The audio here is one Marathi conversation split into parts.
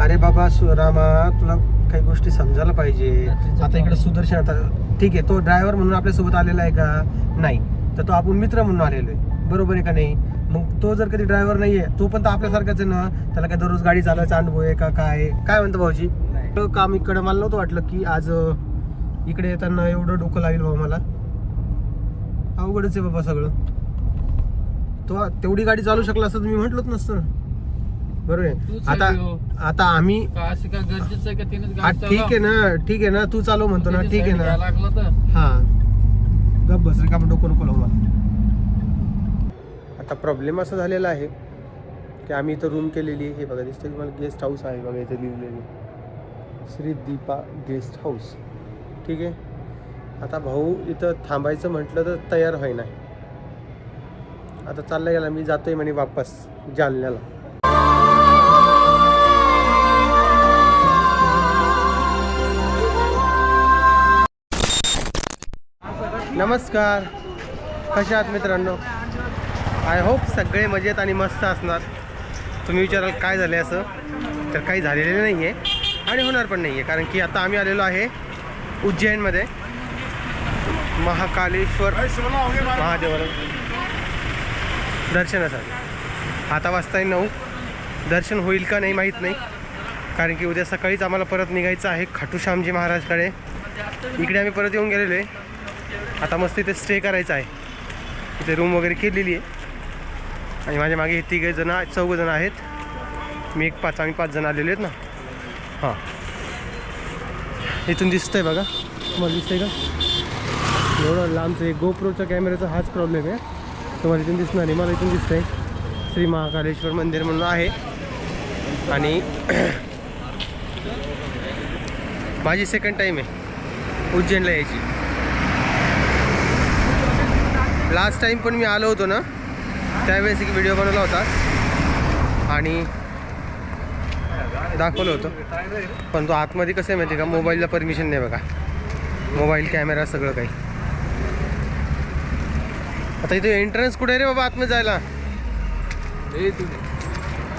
अरे बाबा रामा, तुला काही गोष्टी समजायला पाहिजे. आता इकडे सुदर्शन, आता ठीक आहे, तो ड्रायव्हर म्हणून आपल्यासोबत आलेला आहे का? नाही. तर तो आपण मित्र म्हणून आलेलो आहे, बरोबर आहे का नाही? मग तो जर कधी ड्रायव्हर नाही आहे, तो पण तर आपल्यासारखाच आहे ना. त्याला काय दररोज गाडी चालवायचा अनुभव आहे का? काय म्हणतो भाऊजी? काम इकडे मला नव्हतं वाटलं की आज इकडे येताना एवढं डोकं लागेल भाऊ. मला अवघडच आहे बाबा सगळं. तो तेवढी गाडी चालू शकला असं मी म्हटलंच नसतं. बरोबर आहे. आता आम्ही गरजेचं आहे का तिने? ठीक आहे ना, तू चालव म्हणतो ना, ठीक आहे ना. हा, गप बस रे, का डोकं नको लावू मला. आता प्रॉब्लेम असा झालेला आहे की आम्ही इथं रूम केलेली आहे. हे बघा दिसतं की मला गेस्ट हाऊस आहे बघा, इथे लिहिलेली श्री दीपा गेस्ट हाऊस. ठीक आहे. आता भाऊ इथं थांबायचं म्हटलं तर तयार व्हाय नाही. आता चालला गेला, मी जातोय म्हणे वापस जालन्याला. नमस्कार, कशा आहात मित्रांनो? आय होप सगळे मजेत आणि मस्त असणार. तुम्ही विचाराल काय झाले असं, तर काही झालेले नाही आहे आणि होणार पण नाही आहे. कारण की आता आम्ही आलेलो आहे उज्जैनमध्ये महाकालेश्वर महादेवाला दर्शनासाठी. आता वाजताय 9. दर्शन होईल का नाही माहीत नाही, कारण की उद्या सकाळीच आम्हाला परत निघायचं आहे खाटू श्यामजी महाराजकडे. इकडे आम्ही परत येऊन गेलेलो आहे. आता मस्त इथे स्टे करायचा आहे. इथे रूम वगैरे केलेली आहे आणि माझ्या मागे हे 4 जण आहेत. मी 5, आम्ही 5 जण आलेले आहेत ना. हां, इथून दिसतंय बघा, तुम्हाला दिसतंय का? एवढं लांबचं एक गोप्रोचा कॅमेराचा हाच प्रॉब्लेम आहे. तुम्हाला इथून दिसणार नाही, मला इथून दिसतंय श्री महाकालेश्वर मंदिर म्हणून आहे. आणि माझी सेकंड टाईम आहे उज्जैनला यायची. लास्ट टाईम पण मी आलो होतो ना, त्यावेळेस एक व्हिडिओ बनवला होता आणि दाखवलं होतं. पण तो आतमध्ये कसं आहे माहिती का, मोबाईलला परमिशन नाही बघा, मोबाईल कॅमेरा सगळं काही. आता इथे एंट्रन्स कुठे आहे रे बाबा आतमध्ये जायला?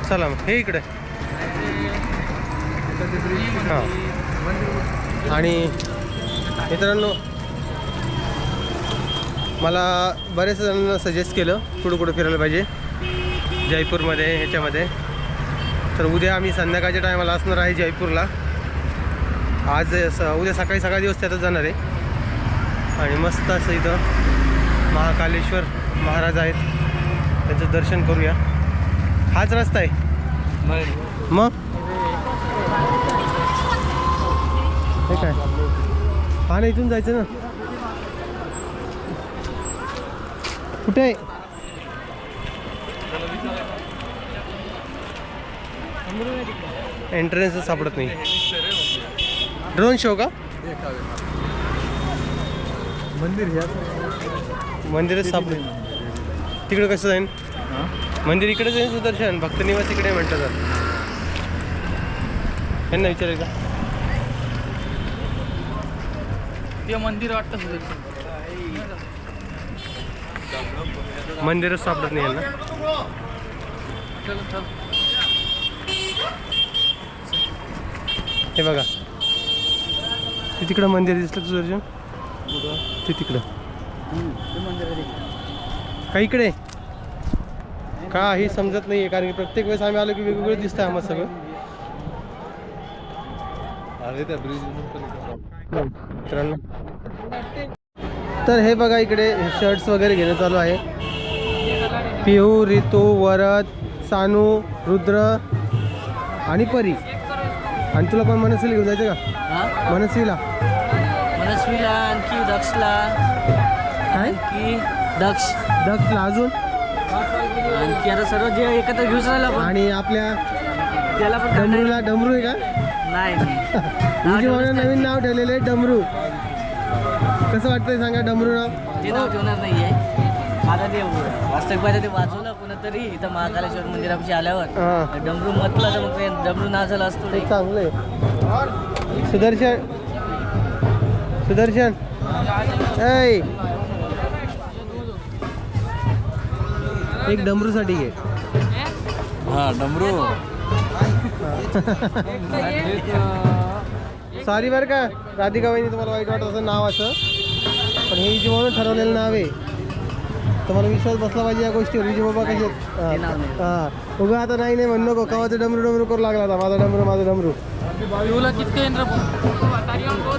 चला मग हे इकडे. हां, आणि मित्रांनो मला बरेच जणांना सजेस्ट केलं कुठं फिरायला पाहिजे जयपूरमध्ये ह्याच्यामध्ये. तर उद्या आम्ही संध्याकाळच्या टायमाला असणार आहे जयपूरला. उद्या सकाळी दिवस त्यातच जाणार आहे. आणि मस्त असं इथं महाकालेश्वर महाराज आहेत, त्यांचं दर्शन करूया. हाच रस्ता आहे मग हे काय? हा ना, इथून जायचं ना. कुठे आहे? एंट्रन्स सापडत नाही. ड्रोन शो का? मंदिरच सापडत. तिकडं कसं जाईन? मंदिर इकडेच आहे सुदर्शन, भक्त निवास इकडे म्हणतात. त्यांना विचारायचं का ते मंदिर वाटतं सुदर्शन? मंदिरच सापडत नाही यांना. हे बघा, ते तिकडं मंदिर दिसलं सुदर्शन, ते तिकडं का इकडे काही समजत नाही आहे. कारण की प्रत्येक वेळेस आम्ही आलो की वेगवेगळं दिसतं आम्हाला सगळं. मित्रांनो तर हे बघा, इकडे शर्ट्स वगैरे घेणं चालू आहे. पिहू, रितू, वरद, सानू, रुद्र आणि परी. आणि तुला पण मनस्वीला घेऊन जायचं का? मनस्वीला आणखी दक्षला, काय की दक्षला अजून आणखी आता सर्व जे एकत्र घेऊन राहिला. आणि आपल्या त्याला पण डमरूला, डमरू आहे का? नाही, तुझी मला नवीन नाव ठेवलेलं आहे डमरू. कसं वाटतंय सांगा डमरू नाव? ते नाव ठेवणार नाहीये. आता ते वास्तविक ते वाचवलं कोणतरी इथं महाकालेश्वर मंदिरापाशी आल्यावर डमरू म्हटलं तर मग ते डमरू नाव झालं असतो. चांगलं आहे. सुदर्शन ऐ एक डमरूसाठी घे. हा, डमरू सॉरी बरं का राधिका वहिनी, तुम्हाला वाईट वाटत असं नाव असं, पण हे विजू म्हणून ठरवलेलं नाव आहे. तुम्हाला विश्वास बसला पाहिजे या गोष्टीवर. विजू बाबा कसे हां उगा आता नाही नाही म्हणू नको. कवाचं डमरू करू लागला होता. माझा डमरू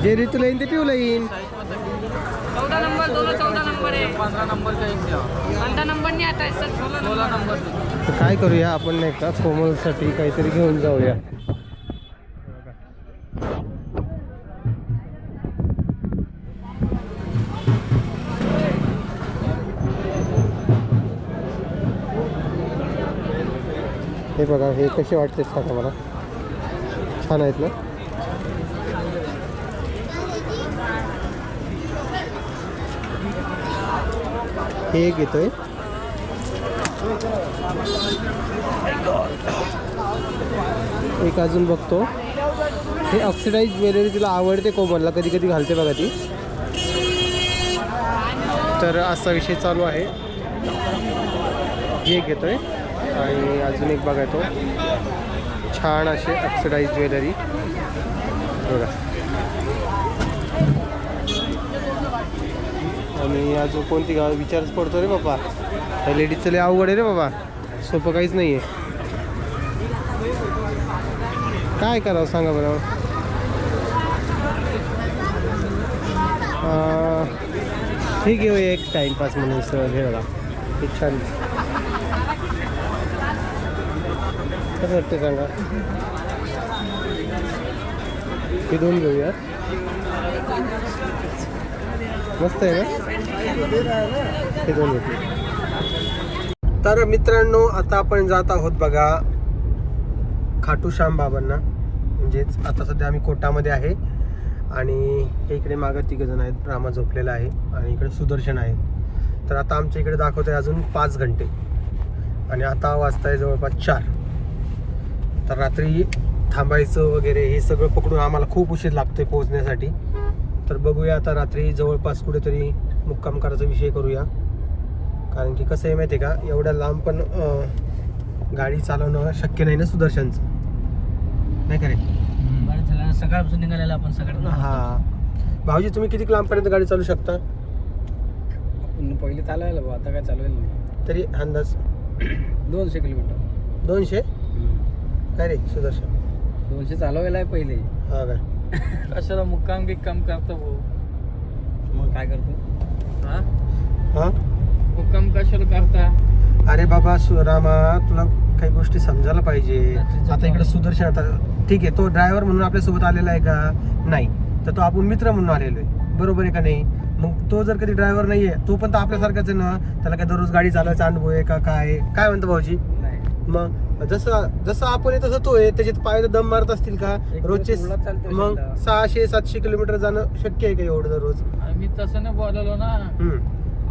जे ऋतूला येईन ते पिऊला येईन. 14 नंबर 14 नंबर आहे. 15 नंबर का एक 15 नंबर नाही आता सर 16 नंबर. तर काय करूया आपण नाही का कोमलसाठी काहीतरी घेऊन जाऊया. हे बघा हे कसे वाटते सांगा मला. छान आहेत ना. हे एक येतोय. एक अजून बघतो. हे ऑक्सिडाइज ज्वेलरी तिला आवडते कोमलला, कधी कधी घालते बघा ती. तर असा विषय चालू आहे. हे एक घेतोय आणि अजून एक बघायचो छान असे ऑक्सिडाइज ज्वेलरी बघा. आणि अजून कोणती गाव विचारच पडतो रे बाबा. त्या लेडीजचं लय अवघड आहे रे बाबा, सोपं काहीच नाही आहे. काय करावं सांगा बरं. ठीक आहे एक टाईमपास म्हणून सर. हे बघा हे छान कसं वाटतं सांगा. हे दोन घेऊया, मस्त आहे ना. हे दोन घेतले. तर मित्रांनो आता आपण जात आहोत बघा खाटू श्याम बाबांना. म्हणजेच आता सध्या आम्ही कोटामध्ये आहे आणि हे इकडे मागं 3 जण आहेत. रामा झोपलेला आहे आणि इकडे सुदर्शन आहे. तर आता आमच्या इकडे दाखवत आहे अजून 5 घंटे आणि आता वाजता आहे जवळपास 4. तर रात्री थांबायचं वगैरे हे सगळं पकडून आम्हाला खूप उशीर लागतोय पोहोचण्यासाठी. तर बघूया आता रात्री जवळपास कुठेतरी मुक्काम करायचा विषय करूया. कारण की कसं आहे माहिती आहे का, एवढ्या लांब पण गाडी चालवणं शक्य नाही ना सुदर्शनचं, नाही का रे. बरं झालं सकाळपासून निघालेला आपण सकाळी. हां भाऊजी तुम्ही किती लांबपर्यंत गाडी चालू शकता. आपण पहिले चालवायला भाऊ, आता काय चालवायला नाही. तरी अंदाज 200 किलोमीटर. 200 काय रे सुदर्शन. 200 चालवायला आहे पहिले. हा काय कशाला मुक्काम बिक्काम करतो भाऊ. मग काय करतो. हां मुक्काम कशाला करता. अरे बाबा रामा तुला काही गोष्टी समजायला पाहिजे. आता इकडे सुदर्शन आता ठीक आहे तो ड्रायव्हर म्हणून आपल्यासोबत आलेला आहे का नाही, तर तो आपण मित्र म्हणून आलेलो आहे. बरोबर आहे का नाही. मग तो जर कधी ड्रायव्हर नाही आहे तो पण तर आपल्यासारखाच आहे ना. त्याला काय दररोज गाडी चालवायचा अनुभव आहे का काय म्हणतो भाऊजी. नाही मग जसं आपण आहे तसं तो आहे. त्याच्यात पाय दम मारत असतील का रोजचे. मग 600-700 किलोमीटर जाणं शक्य आहे का एवढं दररोज. आम्ही तसं नाही बोललो ना.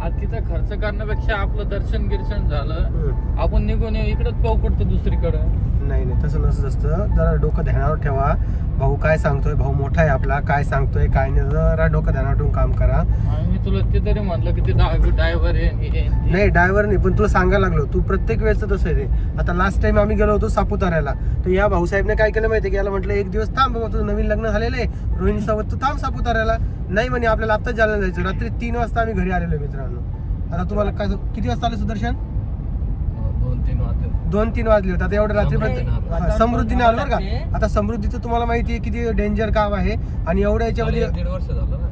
आज तिथं खर्च करण्यापेक्षा आपलं दर्शन गिर्शन झालं आपण निघून येऊ. इकडंच पाऊ पडतो दुसरीकडं. नाही तसं नसत असतं. जरा डोकं ध्यानावर ठेवा. भाऊ काय सांगतोय, भाऊ मोठा आहे आपला, काय सांगतोय काय नाही जरा डोकं ध्यानावर ठेवून काम करा. आम्ही तुला ते तरी म्हणलं की ते ड्रायव्हर आहे. नाही ड्रायव्हर नाही पण तुला सांगायला लागलो. तू प्रत्येक वेळेस तसं आहे ते. आता लास्ट टाइम आम्ही गेलो होतो सापुताऱ्याला, तर या भाऊसाहेबने काय केलं माहिती आहे की याला म्हटलं 1 दिवस थांब बाबा, तुझं नवीन लग्न झालेलं आहे रोहिणी सोबत, तू थांब सापुताऱ्याला. नाही म्हणे आपल्याला आत्ताच जायला जायचं. रात्री 3 वाजता आम्ही घरी आलेलो मित्रांनो. आता तुम्हाला काय किती वाजता आले सुदर्शन. 2-3 वाजले होते. आता एवढं रात्रीपर्यंत समृद्धीने आलो बरं का. आता समृद्धीचं तुम्हाला माहिती आहे किती डेंजर काम आहे आणि एवढ्या याच्यामध्ये 1.5 वर्ष झालं ना.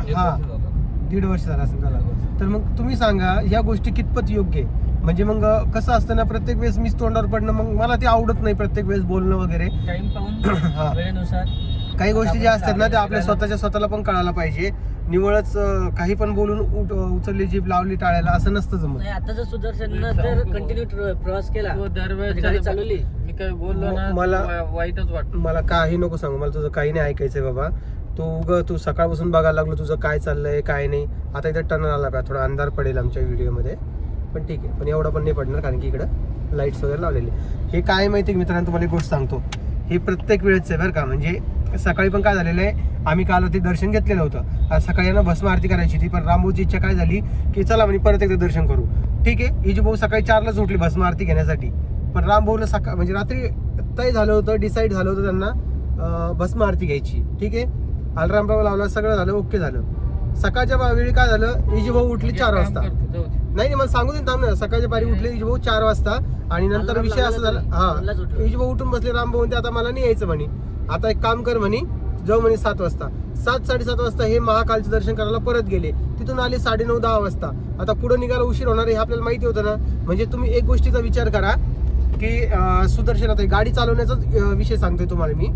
1.5 वर्ष झालं असं झालं. तर मग तुम्ही सांगा ह्या गोष्टी कितपत योग्य आहे. म्हणजे मग कसं असतं ना प्रत्येक वेळेस मीच तोंडावर पडणं मग मला ते आवडत नाही. प्रत्येक वेळेस बोलणं वगैरे टाइम पाहून वेळेनुसार काही गोष्टी ज्या असतात ना त्या आपल्या स्वतःला पण कळायला पाहिजे. निवळच काही पण बोलून उचलली जीभ लावली टाळायला असं नसतं जमत. नाही. आता जर सुदर्शननं जर कंटिन्यू प्रवास केला दरवेळेस गाडी चालवली मी काय बोललो ना मला- वाईटच वाटतं. मला काही नको सांगू. मला तुझं काही नाही ऐकायचंय बाबा. तू सकाळपासून बघायला लागलो तुझं काय चाललंय काय नाही. आता इथं टर्न आला पाहिजे, थोडा अंधार पडेल आमच्या व्हिडिओमध्ये पण ठीक आहे. पण एवढा पण नाही पडणार कारण की इकडं लाईट्स वगैरे लावलेले. हे काय माहिती मित्रांनो तुम्हाला एक गोष्ट सांगतो. हे प्रत्येक वेळेच आहे बरं का. म्हणजे सकाळी पण काय झालेलं आहे आम्ही काल ते दर्शन घेतलेलं होतं. आज सकाळी ना भस्म आरती करायची होती पण रामभाऊची इच्छा काय झाली की चला म्हणजे परत एकदा दर्शन करू. ठीक आहे. इजू भाऊ सकाळी 4लाच उठली भस्म आरती घेण्यासाठी. पण रामभाऊला सकाळ म्हणजे रात्री तय झालं होतं, डिसाईड झालं होतं त्यांना भस्म आरती घ्यायची. ठीक आहे, अलार्म लावला, सगळं झालं, ओके झालं. सकाळच्या वेळी काय झालं, इजूभाऊ उठली 4 वाजता. नाही मला सांगू दे, थांब ना. सकाळच्या पारी उठले इजूभाऊ 4 वाजता आणि नंतर विषय असा झाला, हा इजूभाऊ उठून बसले. रामभाऊ म्हणते आता मला नाही यायचं म्हणे, आता एक काम कर म्हणे, जाऊ म्हणे 7 वाजता. 7-7:30 वाजता हे महाकालचं दर्शन करायला परत गेले. तिथून आले 9:30-10 वाजता. आता पुढे निघायला उशीर होणार हे आपल्याला माहिती होतं ना. म्हणजे तुम्ही एक गोष्टीचा विचार करा की सुदर्शन, आता गाडी चालवण्याचा विषय सांगतोय तुम्हाला मी,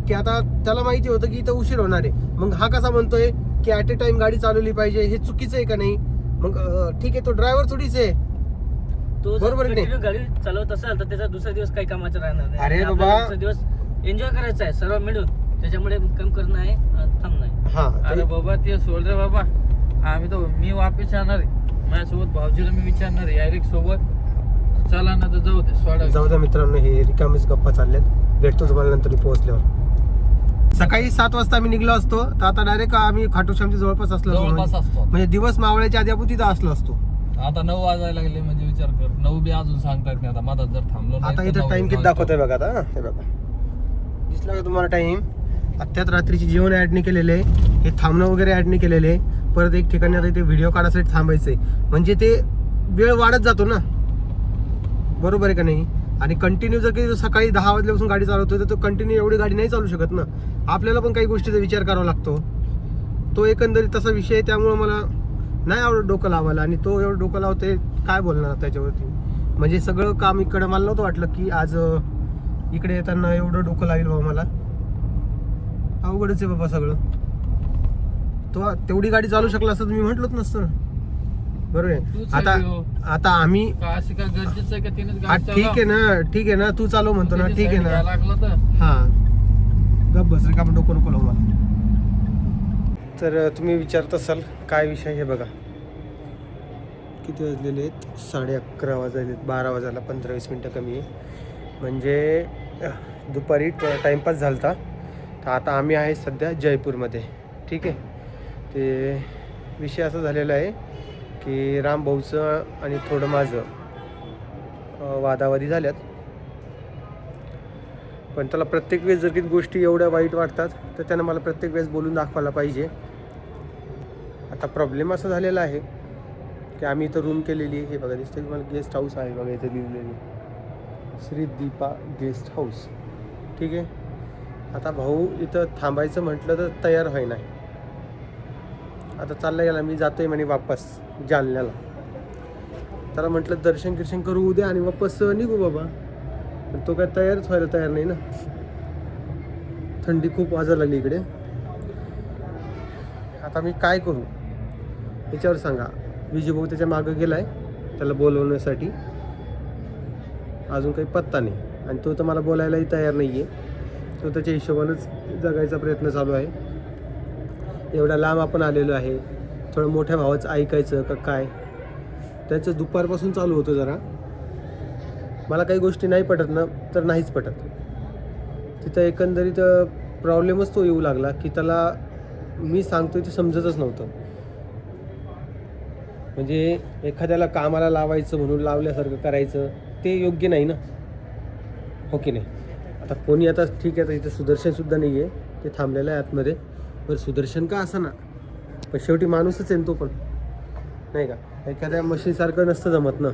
की आता त्याला माहिती होतं की इथं उशीर होणार आहे. मग हा कसा म्हणतोय की ऍट ए टाइम गाडी चालवली पाहिजे, हे चुकीचं आहे का नाही? मग ठीक आहे, तो ड्रायव्हर थोडीच आहे, तो बरोबर जर नाही? continue गाडी चालवत असेल तर त्याचा दुसरा दिवस काही कामाचा राहणार नाही. अरे आणि बाबा. आपल्याला दुसरा दिवस एन्जॉय करायचा आहे सर्व मिळून, त्याच्यामुळे मुक्काम करणं आहे, थांबणं आहे. हा अरे बाबा ते सोड रे बाबा, आम्ही तर मी वापस येणार आहे. माझ्यासोबत भाऊजीला मी विचारणार आहे डायरेक्ट सोबत, चला ना तर जाऊ दे, सोडा. जाऊ द्या मित्रांनो, हे रिकामीच गप्पा चालल्यात. भेटतो तुम्हाला नंतर पोहोचल्यावर. सकाळी 7 वाजता आम्ही निघलो असतो तर आता डायरेक्ट आम्ही खाटूश्यामच्या जवळपास असलो असतो. म्हणजे दिवस मावळ्याच्या आधी आपण तिथं असलो असतो. आता 9 वाजायला लागले, म्हणजे विचार कर, 9 बी अजून सांगतात नाही. आता माझा जर थांबलो नाही आता तर इथं 9 टाइम किती दाखवतोय बघा. आता हे बघा, दिसला का तुम्हाला टाइम? अत्यात रात्रीची जेवण ऍड नाही केलेले, हे थांबणं वगैरे ऍड नाही केलेले. परत एक ठिकाणी आता इथे व्हिडिओ काढायसाठी थांबायचंय, म्हणजे ते वेळ वाढत जातो ना, बरोबर आहे का नाही? आणि कंटिन्यू जर काही सकाळी 10 वाजल्यापासून गाडी चालवतोय तर तो कंटिन्यू एवढी गाडी नाही चालू शकत ना. आपल्याला पण काही गोष्टीचा विचार करावा लागतो. तो एकंदरीत तसा विषय आहे, त्यामुळे मला नाही आवडत डोकं लावायला. आणि तो एवढं डोकं लावते, काय बोलणार त्याच्यावरती? म्हणजे सगळं काम इकडं मला नव्हतं वाटलं की आज इकडे येताना एवढं डोकं लावेल बाबा. मला अवघडच आहे बाबा सगळं. तो तेवढी गाडी चालू शकला असतं तर मी म्हटलोच नसतं ना, बरोबर आहे? आता आम्ही अशी काय गरजेचं आहे का तिनेच हा, गाडी ठीक आहे ना, ठीक आहे ना, तू चालव म्हणतो ना, ठीक आहे ना. लागलं तर हा, गप बस रे, का आपण डोकं नको लावू मला. तर तुम्ही विचारत असाल काय विषय, हे बघा किती वाजलेले आहेत, 11:30 वाजले, 12 वाजायला 15-20 मिनटं कमी आहे. म्हणजे दुपारी टाईमपास झाला होता. तर आता आम्ही आहे सध्या जयपूरमध्ये. ठीक आहे, ते विषय असा झालेला आहे की रामभाऊचं आणि थोडं माझं वादावादी झाल्यात. पण त्याला प्रत्येक वेळेस जर काही गोष्टी एवढ्या वाईट वाटतात तर त्यानं मला प्रत्येक वेळेस बोलून दाखवायला पाहिजे. आता प्रॉब्लेम असा झालेला आहे की आम्ही इथं रूम केलेली आहे. हे बघा दिसतं की मला गेस्ट हाऊस आहे बघा, इथं लिहिलेली श्री दीपा गेस्ट हाऊस. ठीक आहे, आता भाऊ इथं थांबायचं म्हटलं तर तयार व्हाय नाही. आता चालला गेला, मी जातोय म्हणे वापस जालन्याला. त्याला म्हटलं दर्शन गिर्शन करू उद्या आणि वापस निघू बाबा, पण तो काय तयारच व्हायला तयार नाही ना. थंडी खूप वाजायला लागली इकडे. आता मी काय करू याच्यावर सांगा. विजयभाऊ त्याच्या मागं गेलाय त्याला बोलवण्यासाठी, अजून काही पत्ता नाही. आणि तो तर मला बोलायलाही तयार नाही आहे. तो त्याच्या हिशोबानंच जगायचा प्रयत्न चालू आहे. एवढ्या लांब आपण आलेलो आहे, थोडं मोठ्या भावाचं ऐकायचं का काय. त्याचं दुपारपासून चालू होतं जरा. मला काही गोष्टी नाही पटत ना तर नाहीच पटत. तिथं एकंदरीत प्रॉब्लेमच तो येऊ लागला की त्याला मी सांगतोय ते समजतच नव्हतं. म्हणजे एखाद्याला कामाला लावायचं म्हणून लावल्यासारखं करायचं ते योग्य नाही ना, हो की नाही? आता कोणी आता ठीक आहे, आता इथं सुदर्शनसुद्धा नाही आहे, ते थांबलेलं आहे आतमध्ये. बरं सुदर्शन का असं ना, पण शेवटी माणूसच आहे तो पण, नाही का? एखाद्या मशीनसारखं नसतं जमत ना.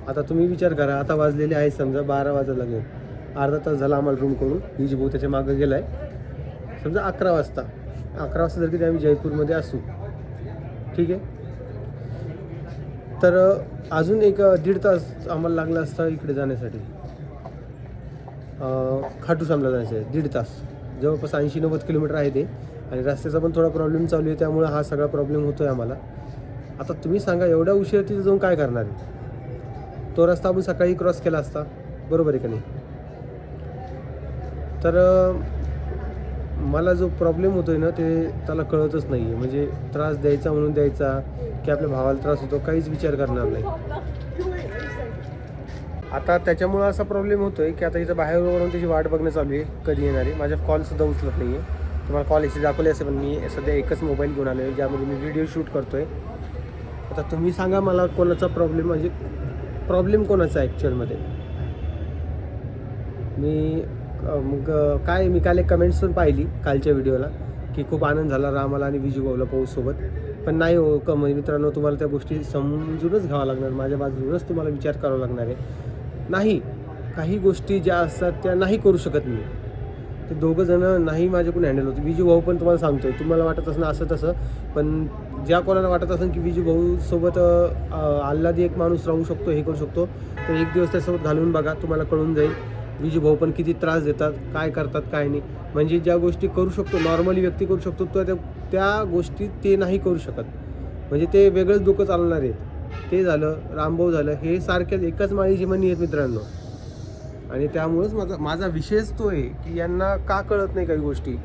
आता तुम्ही विचार करा, आता वाजलेले आहे समजा 12 वाजायला लागले, अर्धा तास झाला आम्हाला रूम करून. विजभाऊ त्याच्या मागं गेला आहे समजा 11 वाजता. 11 वाजता जर की आम्ही जयपूरमध्ये असू, ठीक आहे, तर अजून एक 1.5 तास आम्हाला लागला असता इकडे जाण्यासाठी, खाटूश्यामला जायचं आहे. 1.5 तास, जवळपास 80-90 किलोमीटर आहे ते. आणि रस्त्याचा पण थोडा प्रॉब्लेम चालू आहे, त्यामुळे हा सगळा प्रॉब्लेम होतो आहे आम्हाला. आता तुम्ही सांगा एवढ्या उशीर तिथे जाऊन काय करणार आहे? तो रस्ता आपण सकाळी क्रॉस केला असता, बरोबर आहे का नाही? तर मला जो प्रॉब्लेम होतो आहे ना ते त्याला कळतच नाही आहे. म्हणजे त्रास द्यायचा म्हणून द्यायचा की आपल्या भावाला त्रास होतो, काहीच विचार करणार नाही. आता त्याच्यामुळं असा प्रॉब्लेम होतो आहे की आता इथं बाहेरवरून त्याची वाट बघणं चालू आहे कधी येणारी. माझ्या कॉलसुद्धा उचलत नाही आहे. तुम्हाला कॉल याची दाखवले असेल, पण मी सध्या एकच मोबाईल घेऊन आलो आहे ज्यामध्ये मी व्हिडिओ शूट करतो आहे. आता तुम्ही सांगा मला कोणाचा प्रॉब्लेम, म्हणजे प्रॉब्लेम कोणाचा आहे ॲक्च्युअलमध्ये? काय मी काल एक कमेंट्स पण पाहिली कालच्या व्हिडिओला की खूप आनंद झाला रामाला आणि विजू भाऊला पाऊससोबत. पण नाही हो मित्रांनो, तुम्हाला त्या गोष्टी समजूनच घ्यावं लागणार, माझ्या बाजूनच तुम्हाला विचार करावा लागणार आहे. नाही, काही गोष्टी ज्या असतात त्या नाही करू शकत मी. ते दोघं जण नाही माझ्याकडून हँडल होते. विजू भाऊ पण तुम्हाला सांगतोय, तुम्हाला वाटत असणं असं तसं, पण ज्या कोणाला वाटत असेल की विजू भाऊसोबत आल्हादी एक माणूस राहू शकतो, हे करू शकतो, तर एक दिवस त्यासोबत घालून बघा, तुम्हाला कळून जाईल विजू भाऊ पण किती त्रास देतात, काय करतात काय नाही. म्हणजे ज्या गोष्टी करू शकतो नॉर्मली व्यक्ती करू शकतो, तर त्या गोष्टी ते नाही करू शकत. म्हणजे ते वेगळंच डोकं चालणार आहेत. ते झालं, रामभाऊ झालं, हे सारख्याच एकाच माळीची मणी आहेत मित्रांनो. आणि त्यामुळंच माझा विषयच तो आहे की यांना का कळत नाही काही गोष्टी.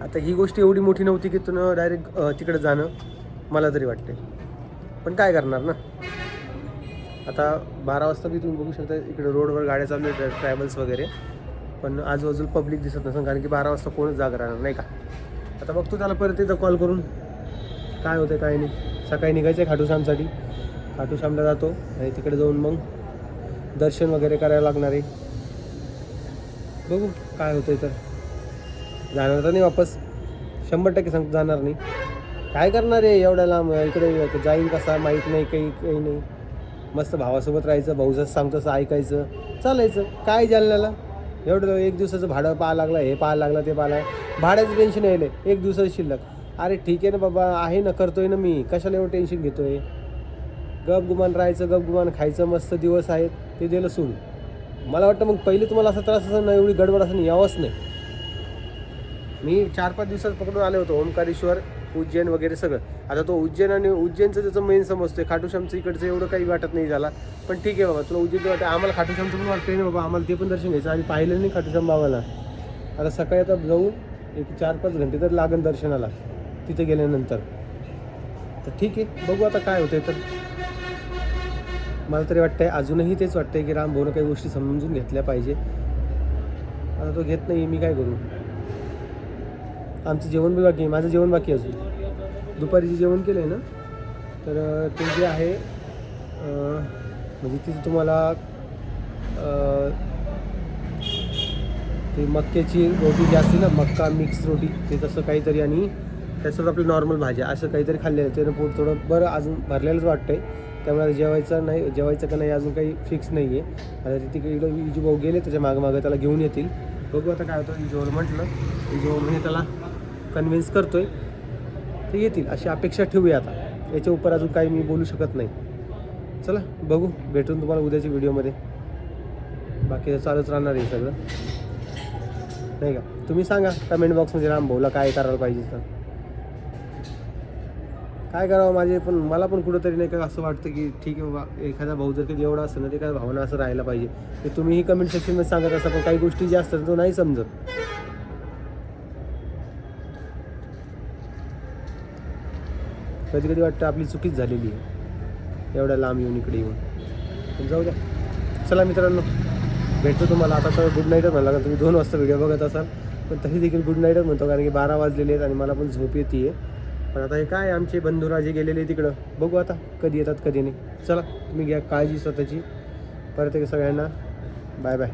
आता ही गोष्ट एवढी मोठी नव्हती की तुम्ही डायरेक्ट तिकडे जाणं, मला तरी वाटते. पण काय करणार ना, आता 12 वाजता बी तुम्ही बघू शकता इकडे रोडवर गाड्या चालू आहेत, ट्रॅव्हल्स वगैरे, पण आजूबाजूला पब्लिक दिसत नसेल, कारण की 12 वाजता कोणच जागा राहणार नाही का. आता बघतो त्याला परत एकदा कॉल करून काय होतं काय नाही. सकाळी निघायचं आहे खाटूश्यामसाठी, खाटूश्यामला जातो आणि तिकडे जाऊन मग दर्शन वगैरे करायला लागणार आहे. बघू काय होतंय. तर जाणार तर नाही वापस, 100% सांगतो जाणार नाही. काय करणार आहे एवढ्या लांब, इकडे जाईन कसा माहीत नाही, काही नाही. मस्त भावासोबत राहायचं, भाऊ जसं सांगतं तसं ऐकायचं, चालायचं. काय जालन्याला एवढं एक दिवसाचं भाडं पाहा लागलं, हे पाहा लागलं, ते पाहा भाड्याचं टेन्शन यायलं एक दिवसाचं शिल्लक. अरे ठीक आहे ना बाबा, आहे ना, करतोय ना मी, कशाला एवढं टेन्शन घेतोय. गपगुमान राहायचं, गपगुमान खायचं, मस्त दिवस आहेत ते दिलं सोडून. मला वाटतं मग पहिले तुम्हाला असा त्रास असं ना, एवढी गडबड असं यावंच नाही. मी 4-5 दिवसात पकडून आले होतो, ओंकारेश्वर, उज्जैन वगैरे सगळं. आता तो उज्जैन आणि उज्जैनचं त्याचं मेन समजतोय, खाटूश्यामचं इकडचं एवढं काही वाटत नाही झाला. पण ठीक आहे बाबा, तुला उज्जैनचं वाटतं, आम्हाला खाटूश्यामचं पण वाटतंय ना बाबा, आम्हाला ते पण दर्शन घ्यायचं. आम्ही पाहिलं नाही खाटूश्याम बाबाला. आता सकाळी आता जाऊन एक 4-5 घंटे तर लागेल दर्शनाला तिथे गेल्यानंतर. तर ठीक आहे, बघू आता काय होतंय. तर मला तरी वाटतंय, अजूनही तेच वाटतंय की राम भाऊनं काही गोष्टी समजून घेतल्या पाहिजे. आता तो घेत नाही, मी काय करू. आमचं जेवण बी बाकी आहे, माझं जेवण बाकी आहे अजून. दुपारी जे जेवण केलं आहे ना, तर ते जे आहे म्हणजे तिथे तुम्हाला ते मक्याची रोटी जी असते ना, मक्का मिक्स रोटी, ते तसं काहीतरी, आणि त्यासोबत आपली नॉर्मल भाज्या असं काहीतरी खाल्लेलं. त्यानं पोट थोडं बरं अजून भरलेलंच वाटतंय. त्यामुळे जेवायचं का नाही अजून काही फिक्स नाही आहे. आता तिकडे विजू भाऊ गेले, त्याच्या मागं त्याला घेऊन येतील. बघू आता काय होतं. विजू भाऊ म्हटलं, विजू भाऊ म्हणजे त्याला कन्व्हिन्स करतोय, ते येतील अशी अपेक्षा ठेवूया. आता याच्या उपर अजून काही मी बोलू शकत नाही. चला बघू, भेटून तुम्हाला उद्याच्या व्हिडिओमध्ये. बाकी चालूच राहणार आहे सगळं, नाही का. तुम्ही सांगा कमेंट बॉक्समध्ये राम भाऊला काय करायला पाहिजे. तर काय करावं, मला पण कुठंतरी नाही का असं वाटतं की ठीक आहे बाबा, एखादा भाऊ जर कधी एवढा असतं ना, ते काय भावना असं राहायला पाहिजे. ते तुम्हीही कमेंट सेक्शनमध्ये सांगत असता, पण काही गोष्टी ज्या असतात तो नाही समजत. कधी कधी वाटतं आपली चुकीच झालेली आहे एवढ्या लांब येऊन इकडे येऊन. पण जाऊ द्या. चला मित्रांनो, भेटतो तुम्हाला. आता तर गुड नाईटच म्हणला, तुम्ही 2 वाजता व्हिडिओ बघत असाल, पण तरी देखील गुड नाईटच म्हणतो, कारण की 12 वाजलेले आहेत आणि मला पण झोप येते आहे. पण आता हे काय, आमचे बंधुराजे गेलेले तिकडं, बघू आता कधी येतात कधी नाही. चला, तुम्ही घ्या काळजी स्वतःची. परत एक सगळ्यांना बाय बाय.